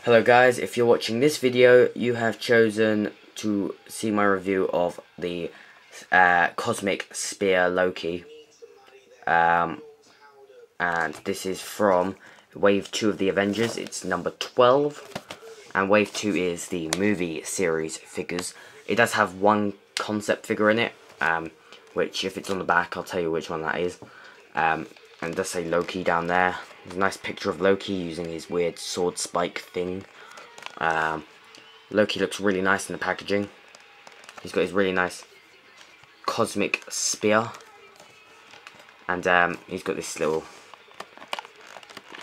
Hello guys, if you're watching this video, you have chosen to see my review of the Cosmic Spear Loki. And this is from Wave 2 of the Avengers. It's number 12. And Wave 2 is the movie series figures. It does have one concept figure in it, which if it's on the back, I'll tell you which one that is. And it does say Loki down there. There's a nice picture of Loki using his weird sword spike thing. Loki looks really nice in the packaging. He's got his really nice cosmic spear. And he's got this little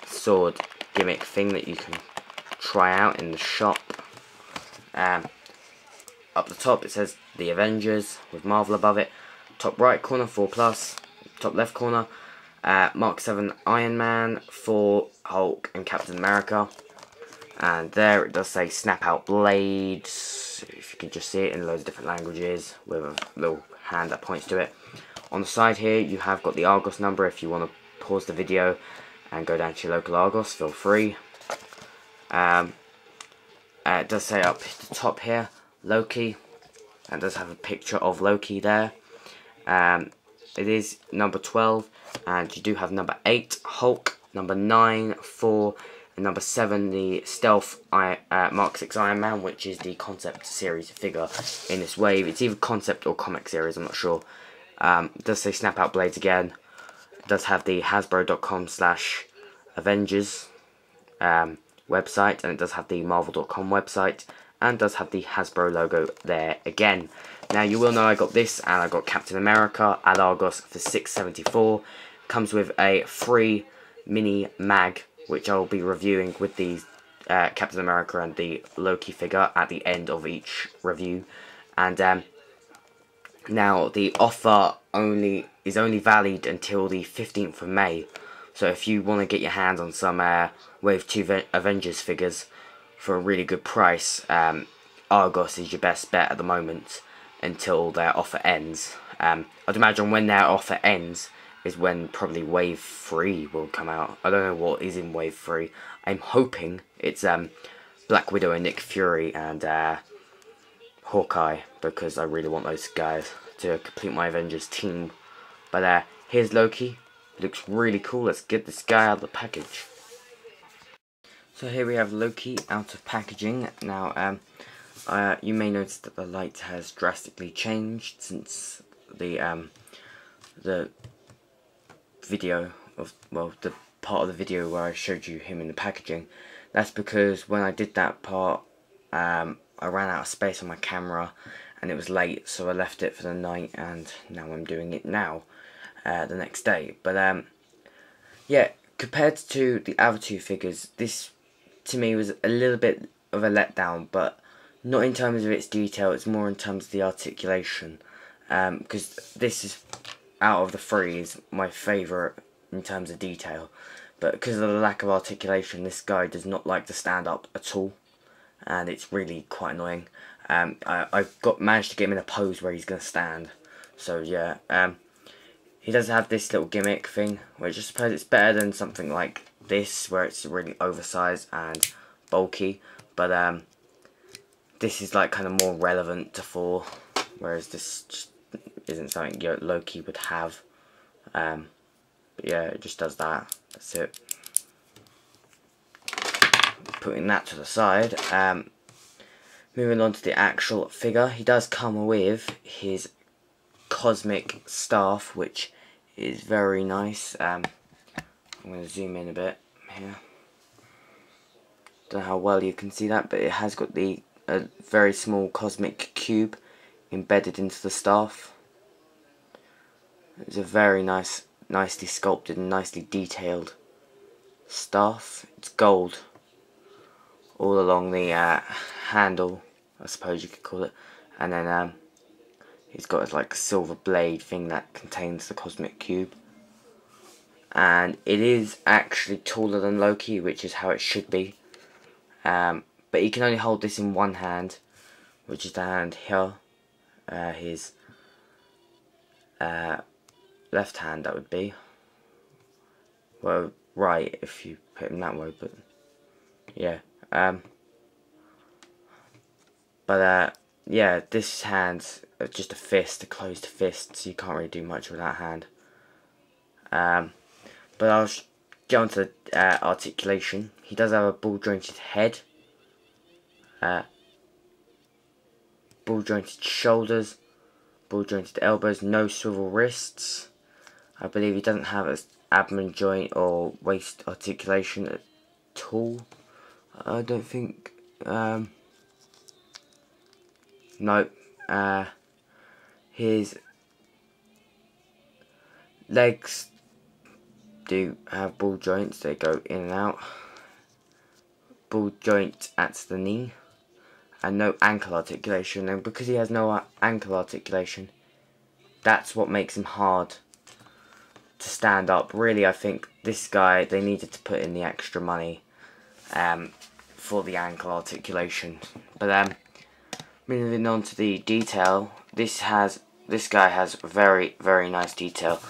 sword gimmick thing that you can try out in the shop. Up the top it says The Avengers with Marvel above it. Top right corner 4+. Top left corner Mark 7 Iron Man, Thor, Hulk and Captain America. And there it does say Snap Out Blades, if you can just see it in loads of different languages with a little hand that points to it. On the side here you have got the Argos number. If you want to pause the video and go down to your local Argos, feel free. It does say up the top here Loki, and does have a picture of Loki there. It is number 12, and you do have number 8 Hulk, number 9 Thor, and number 7 the Stealth Mark 6 Iron Man, which is the concept series figure in this wave. It's either concept or comic series, I'm not sure. It does say Snap Out Blades again. It does have the Hasbro.com/Avengers website, and it does have the Marvel.com website, and does have the Hasbro logo there again. Now you will know I got this, and I got Captain America at Argos for $6.74. Comes with a free mini mag, which I will be reviewing with the Captain America and the Loki figure at the end of each review. And now the offer is only valid until the 15th of May. So if you want to get your hands on some Wave 2 Avengers figures for a really good price, Argos is your best bet at the moment until their offer ends. I'd imagine when their offer ends is when probably Wave 3 will come out. I don't know what is in Wave 3. I'm hoping it's Black Widow and Nick Fury and Hawkeye, because I really want those guys to complete my Avengers team. But here's Loki. Looks really cool. Let's get this guy out of the package. So here we have Loki out of packaging. Now you may notice that the light has drastically changed since the video of, well, the part of the video where I showed you him in the packaging. That's because when I did that part, I ran out of space on my camera and it was late, so I left it for the night, and now I'm doing it now, the next day. But yeah, compared to the other two figures, this to me was a little bit of a letdown, but not in terms of its detail, it's more in terms of the articulation, because this is, out of the three, is my favourite in terms of detail, but because of the lack of articulation, this guy does not like to stand up at all, and it's really quite annoying. I've managed to get him in a pose where he's going to stand, so yeah. He does have this little gimmick thing, which I suppose it's better than something like this, where it's really oversized and bulky, but this is like kind of more relevant to Thor, whereas this just isn't something Loki would have. But yeah, it just does that. That's it. Putting that to the side. Moving on to the actual figure, he does come with his cosmic staff, which is very nice. I'm going to zoom in a bit here. Don't know how well you can see that, but it has got a very small cosmic cube embedded into the staff. It's a very nicely sculpted and nicely detailed staff. It's gold all along the handle, I suppose you could call it, and then he's got like a silver blade thing that contains the cosmic cube. And it is actually taller than Loki, which is how it should be. But he can only hold this in one hand, which is the hand here. His left hand, that would be. Well, right, if you put him that way, but yeah. Yeah, this hand's just a fist, a closed fist, so you can't really do much with that hand. But I'll get on to articulation. He does have a ball jointed head, ball jointed shoulders, ball jointed elbows, no swivel wrists. I believe he doesn't have an abdomen joint or waist articulation at all. I don't think. Nope. His legs do have ball joints, they go in and out. Ball joint at the knee. And no ankle articulation. And because he has no ankle articulation, that's what makes him hard to stand up. Really, I think this guy, they needed to put in the extra money for the ankle articulation. But moving on to the detail, this guy has very, very nice detail.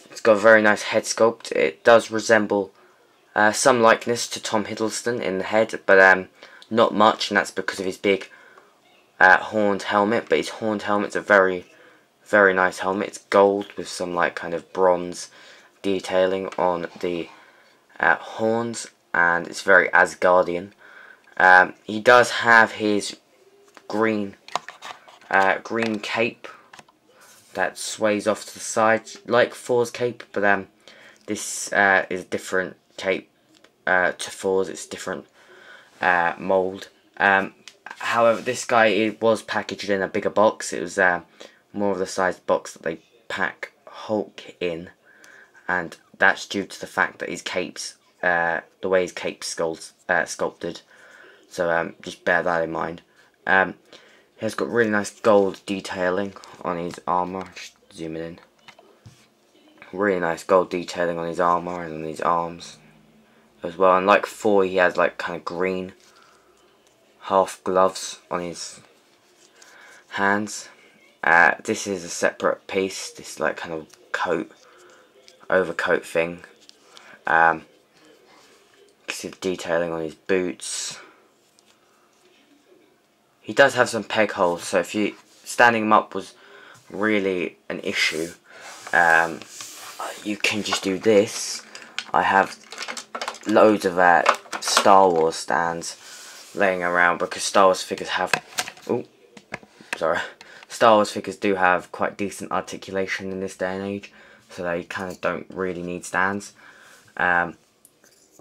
It's got a very nice head sculpt. It does resemble some likeness to Tom Hiddleston in the head, but not much, and that's because of his big horned helmet. But his horned helmet's a very, very nice helmet. It's gold with some like kind of bronze detailing on the horns, and it's very Asgardian. He does have his green cape that sways off to the side like Thor's cape, but this is a different cape to Thor's. It's different mould. However, this guy was packaged in a bigger box. It was more of the sized box that they pack Hulk in, and that's due to the fact that his capes, the way his cape's sculpted. So just bear that in mind. He has got really nice gold detailing on his armour. Just zooming in. Really nice gold detailing on his armour and on his arms as well. And like Thor, he has like kind of green half gloves on his hands. This is a separate piece. This like kind of overcoat thing. You can see the detailing on his boots. He does have some peg holes, so if you standing him up was really an issue, you can just do this. I have loads of Star Wars stands laying around because Star Wars figures have. Star Wars figures do have quite decent articulation in this day and age, so they kind of don't really need stands.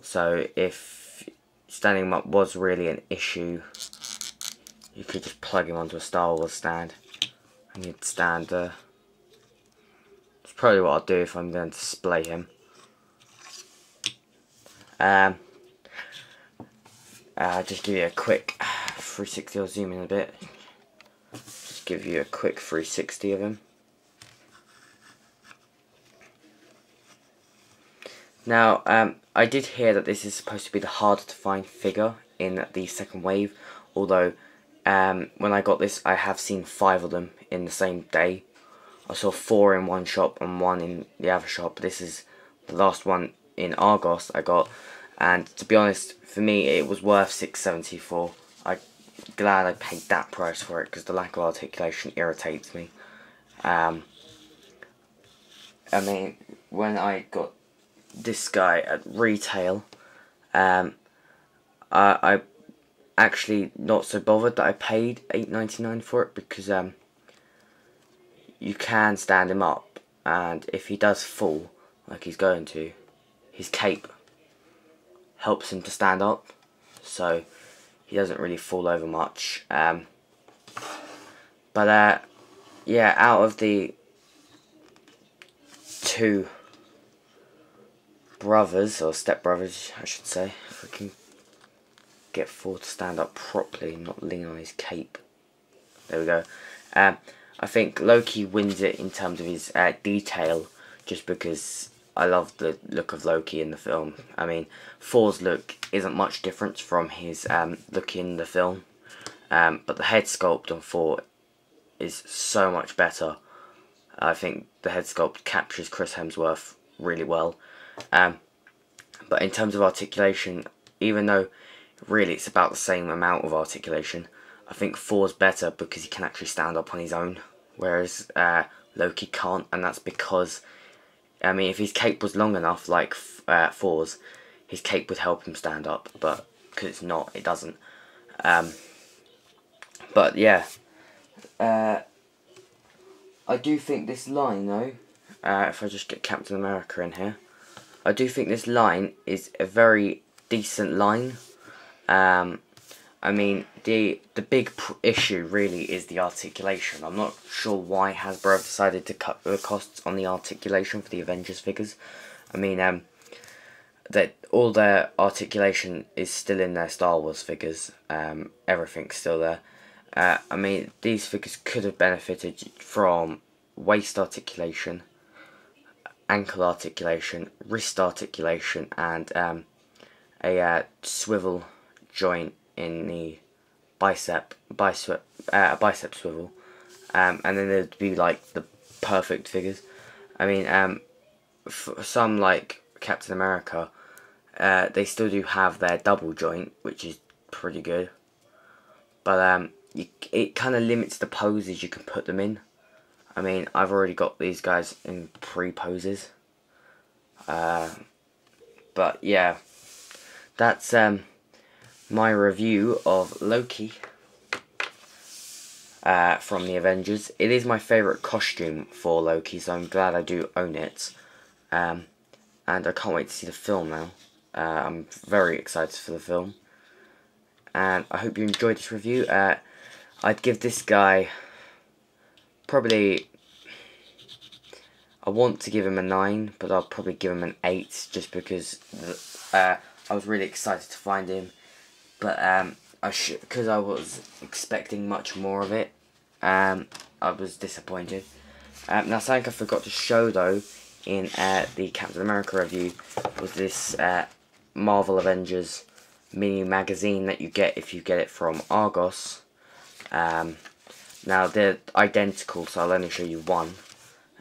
So if standing him up was really an issue, you could just plug him onto a Star Wars stand and he'd stand there. It's probably what I'll do if I'm going to display him. Just give you a quick 360, I'll zoom in a bit. Just give you a quick 360 of him. Now, I did hear that this is supposed to be the harder to find figure in the second wave, although when I got this, I have seen 5 of them in the same day. I saw 4 in one shop and 1 in the other shop. This is the last one in Argos I got, and to be honest, for me it was worth $6.74. I'm glad I paid that price for it because the lack of articulation irritates me. I mean, when I got this guy at retail, I actually not so bothered that I paid $8.99 for it, because you can stand him up, and if he does fall like he's going to, his cape helps him to stand up, so he doesn't really fall over much. Yeah, out of the 2 brothers, or stepbrothers I should say, if we can get Thor to stand up properly and not lean on his cape. There we go. I think Loki wins it in terms of his detail, just because I love the look of Loki in the film. I mean, Thor's look isn't much different from his look in the film, but the head sculpt on Thor is so much better. I think the head sculpt captures Chris Hemsworth really well. But in terms of articulation, even though it really it's about the same amount of articulation. I think Thor's better because he can actually stand up on his own, whereas Loki can't, and that's because, I mean, if his cape was long enough, like Thor's, his cape would help him stand up, but because it's not, it doesn't. But yeah, I do think this line though, if I just get Captain America in here, I do think this line is a very decent line. I mean, the big issue really is the articulation. I'm not sure why Hasbro have decided to cut the costs on the articulation for the Avengers figures. I mean, that all their articulation is still in their Star Wars figures. Everything's still there. I mean, these figures could have benefited from waist articulation, ankle articulation, wrist articulation, and a swivel joint in the bicep swivel, and then there'd be like the perfect figures. I mean, for some like Captain America, they still do have their double joint, which is pretty good, but it kind of limits the poses you can put them in. I mean, I've already got these guys in pre-poses, but yeah, that's my review of Loki from the Avengers. It is my favourite costume for Loki, so I'm glad I do own it. And I can't wait to see the film now. I'm very excited for the film. And I hope you enjoyed this review. I'd give this guy probably, I want to give him a 9, but I'll probably give him an 8 just because I was really excited to find him. But because I was expecting much more of it, I was disappointed. Now, something I forgot to show though in the Captain America review was this Marvel Avengers mini magazine that you get if you get it from Argos. Now they're identical, so I'll only show you one.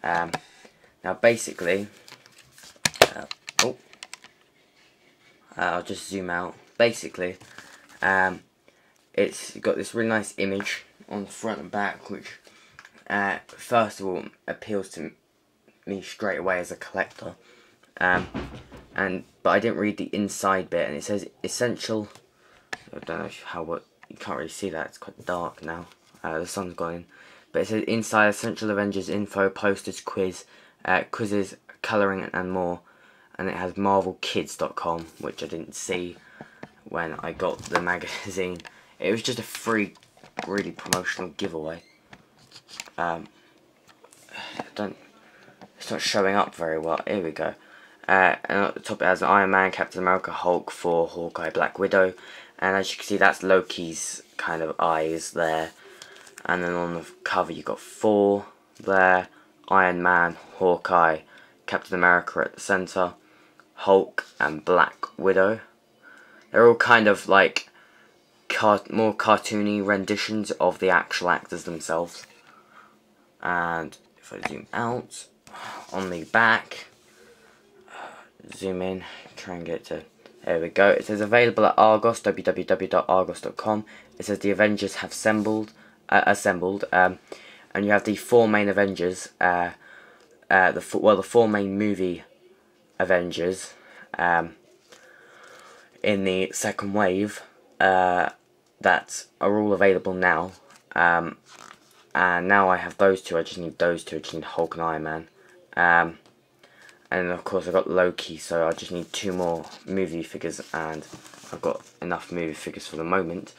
Now basically, I'll just zoom out. Basically, it's got this really nice image on the front and back, which first of all appeals to me straight away as a collector. But I didn't read the inside bit, and it says essential. I don't know you can't really see that. It's quite dark now. The sun's gone in, but it says inside essential Avengers info, posters, quizzes, colouring, and more. And it has marvelkids.com, which I didn't see when I got the magazine. It was just a free, really promotional giveaway. It's not showing up very well. Here we go. And at the top it has an Iron Man, Captain America, Hulk, Thor, Hawkeye, Black Widow. And as you can see, that's Loki's kind of eyes there. And then on the cover you got Thor there, Iron Man, Hawkeye, Captain America at the centre, Hulk and Black Widow. They're all kind of like more cartoony renditions of the actual actors themselves. And if I zoom out, on the back, zoom in, try and get to, there we go. It says available at Argos, www.argos.com. It says the Avengers have assembled, and you have the 4 main Avengers, the 4 main movie Avengers, in the second wave, that are all available now. And now I have those two. I just need those two. I just need Hulk and Iron Man. And of course I've got Loki, so I just need 2 more movie figures, and I've got enough movie figures for the moment.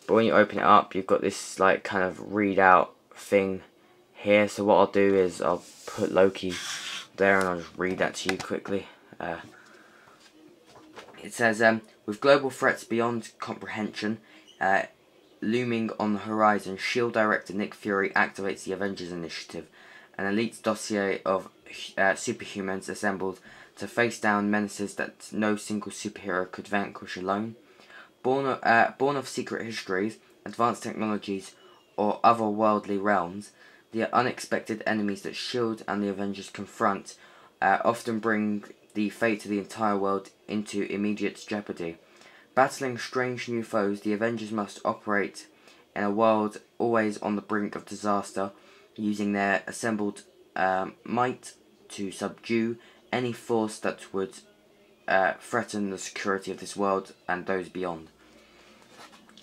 But when you open it up, you've got this like kind of readout thing here. So what I'll do is I'll put Loki there and I'll just read that to you quickly. It says, with global threats beyond comprehension looming on the horizon, S.H.I.E.L.D. Director Nick Fury activates the Avengers Initiative, an elite dossier of superhumans assembled to face down menaces that no single superhero could vanquish alone. Born of secret histories, advanced technologies, or otherworldly realms, the unexpected enemies that S.H.I.E.L.D. and the Avengers confront often bring the fate of the entire world into immediate jeopardy. Battling strange new foes, the Avengers must operate in a world always on the brink of disaster, using their assembled might to subdue any force that would threaten the security of this world and those beyond.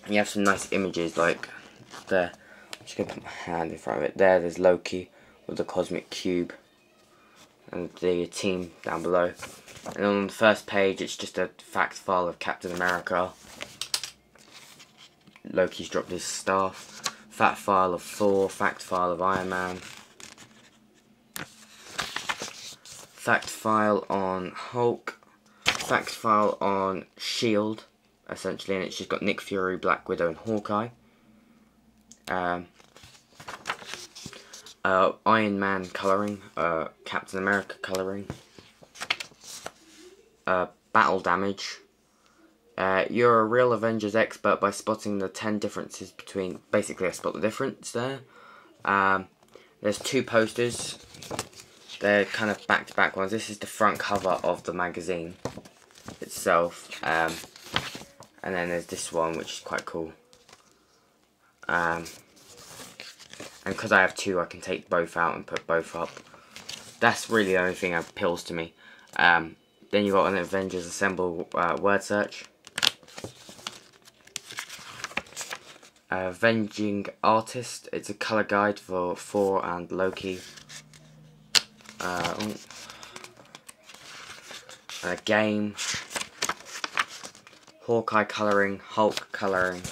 And you have some nice images like there. I'm just going to put my hand in front of it. There's Loki with the Cosmic Cube and the team down below. And on the first page it's just a fact file of Captain America. Loki's dropped his staff. Fact file of Thor. Fact file of Iron Man. Fact file on Hulk. Fact file on Shield, essentially, and it's just got Nick Fury, Black Widow and Hawkeye. Iron Man colouring, Captain America colouring. Battle damage. You're a real Avengers expert by spotting the 10 differences between... Basically, I spot the difference there. There's 2 posters. They're kind of back-to-back ones. This is the front cover of the magazine itself. And then there's this one, which is quite cool. And because I have 2, I can take both out and put both up. That's really the only thing that appeals to me. Then you've got an Avengers Assemble word search. Avenging Artist. It's a colour guide for Thor and Loki. A game. Hawkeye colouring, Hulk colouring,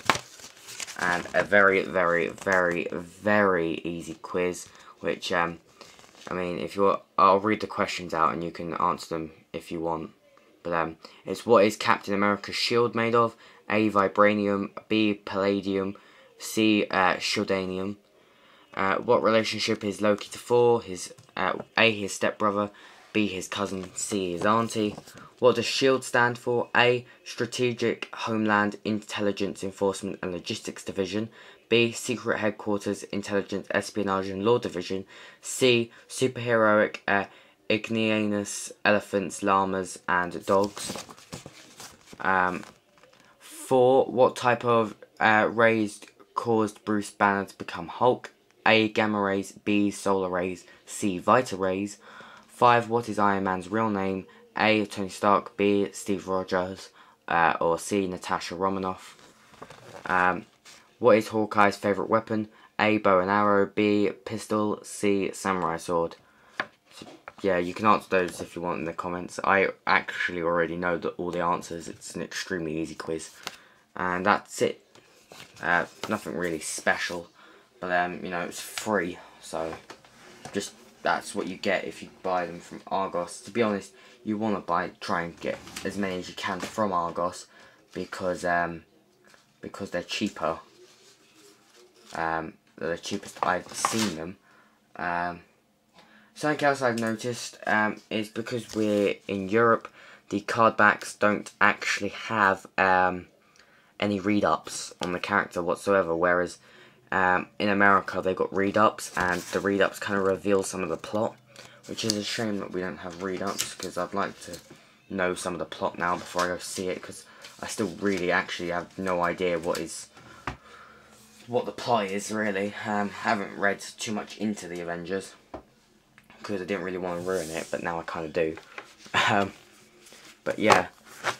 and a very, very, very, very easy quiz, which, I mean, if you're, I'll read the questions out and you can answer them if you want, but, it's what is Captain America's shield made of? A, vibranium, B, palladium, C, shieldanium. What relationship is Loki to Thor? A, his stepbrother, B, his cousin, C, his auntie. What does SHIELD stand for? A, Strategic Homeland Intelligence Enforcement and Logistics Division. B, Secret Headquarters Intelligence Espionage and Law Division. C, Superheroic Igneous Elephants, Llamas and Dogs. 4, what type of rays caused Bruce Banner to become Hulk? A, gamma rays, B, solar rays, C, Vita rays. 5, what is Iron Man's real name? A, Tony Stark, B, Steve Rogers, or C, Natasha Romanoff. What is Hawkeye's favourite weapon? A, bow and arrow, B, pistol, C, samurai sword. So, yeah, you can answer those if you want in the comments. I actually already know all the answers. It's an extremely easy quiz. And that's it. Nothing really special. But, you know, it's free. So, just... that's what you get if you buy them from Argos. To be honest, you want to try and get as many as you can from Argos because they're cheaper. They're the cheapest I've seen them. Something else I've noticed is because we're in Europe, the card backs don't actually have any read-ups on the character whatsoever, whereas in America they got read-ups, and the read-ups kind of reveal some of the plot, which is a shame that we don't have read-ups, because I'd like to know some of the plot now before I go see it, because I still really actually have no idea what the plot is, really. Haven't read too much into the Avengers, because I didn't really want to ruin it, but now I kind of do. But yeah,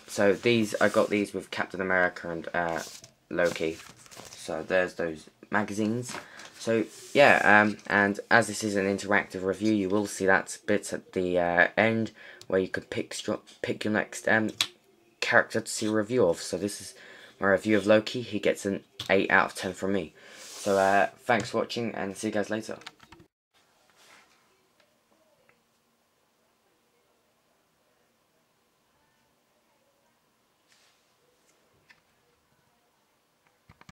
so I got these with Captain America and Loki, so there's those magazines. So yeah, and as this is an interactive review, you will see that bit at the end where you could pick your next character to see a review of. So this is my review of Loki. He gets an 8 out of 10 from me. So thanks for watching, and see you guys later.